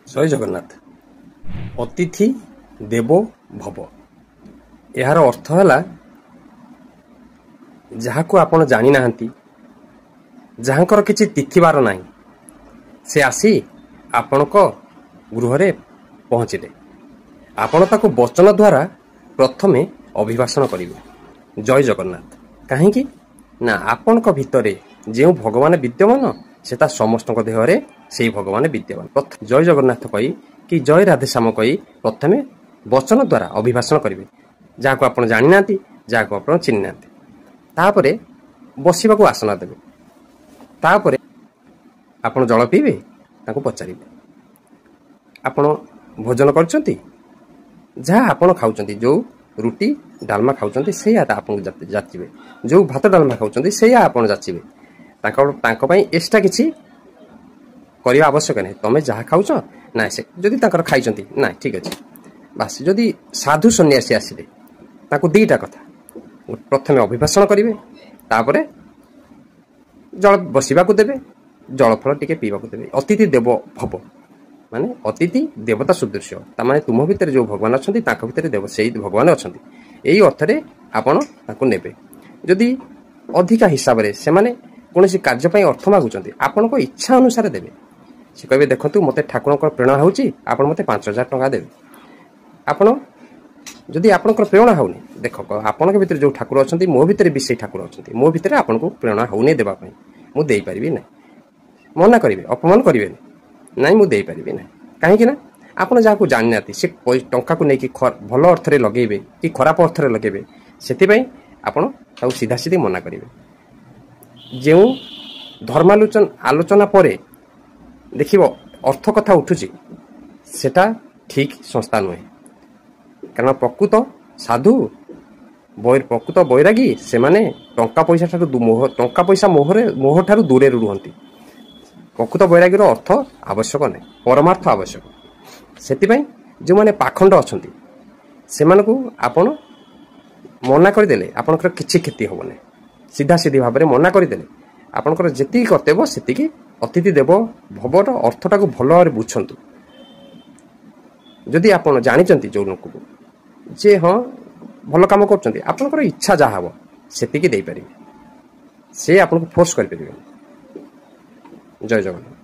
जय जगन्नाथ। अतिथि देवो भव यार अर्थ है जहाँ को आपण जानी नाहंती, जहाँकर किछि तिथिबार नाही, से आसी आपणक गृह रे पहुँचले, आपण ताको वचन द्वारा प्रथमे अभिभाषण करिवे जय जगन्नाथ। काहेकि ना आपणक भितरे जो भगवान विद्यमान सेता समस्त देहरे से भगवान विद्यमान। जय जगन्नाथ कही कि जय राधेश्याम कही प्रथमे वचन द्वारा अभिभाषण करेंगे, जहाँ को आप जानी ना, जहाँ को आप चिन्ह ना, तापरे बसवाक आसन देवे, तापरे आप जल पीबे, ताको पचारे आपण भोजन करछंती, जहाँ आपण खाउछंती, जो रुटी डालमा खाउछंती से आपन जाचिबे, जो भात डालमा खाउछंती से आपन जाचिबे। तांको पई एक्स्ट्रा किछि करिया आवश्यक नहीं, तमे जहाँ खाउछ ना से जदि तांकर खाइछंती ना ठीक अछि बस। जदि साधु सन्यासी आसिले ताको दीटा कथा, प्रथमे अभिभाषण करिवे, तापरे जल बसिबाकू देबे, जल फल टिके पीबाकू देबे। अतिथि देव भव माने अतिथि देवता सदृश, तामाने तुम भितर जो भगवान अछंती तांको भितर देव सेई भगवान अछंती, एई अर्थरे आपण ताको नेबे। जदि अधिका हिसाब रे से माने कोनोसी कार्य पई अर्थ मागुचंती, आपण को इच्छा अनुसार देबे। से कहबे देखंतु मते ठाकुरकर प्रेरणा होउची, आपण मते 5000 टका देबे। आपण जदि आपणकर प्रेरणा होउनी, देख आपणक भितर जो ठाकुर अछंती मो भितर भी सेई ठाकुर अछंती, मो भितर आपण को प्रेरणा होउनी देबा पई, मु देई परिबी नै। मना करिवे, अपमान करिवे नै, मु देई परिबी नै। काहे कि ना आपण जाको जानि नाती से टंका को नै कि भल अर्थ रे लगेबे कि खराब अर्थ रे लगेबे, सेति पई आपण ताऊ सीधा सीधी मना करिवे। जो आलोचना पर देखिब अर्थ कथा उठुची सेटा ठीक संस्था नुहे, कारण प्रकृत साधु प्रकृत बैरागी से माने टंका पैसा टंका पैसा मोह ठारू दूरे रुहंती। प्रकृत बैरागी अर्थ आवश्यक नहीं, परमार्थ आवश्यक। सेति जो माने पाखंड अछंती से मानकु आपण मना करदेले आपनकर किछि क्षति होबो नै, सीधा सीधी भाव में मना करदेले आपनकर जेति कर्तव्य सेतिकी अतिथि देव भवर अर्थटा को भल भाव बुझंतु। जदि आपण जानिचंती जो लोक को जे हाँ भल काम करचंती, आपनकर इच्छा जहाँ हबो सेतिकी देई परिबे, से आपन को फोर्स कर परिबे। जय जगन्नाथ।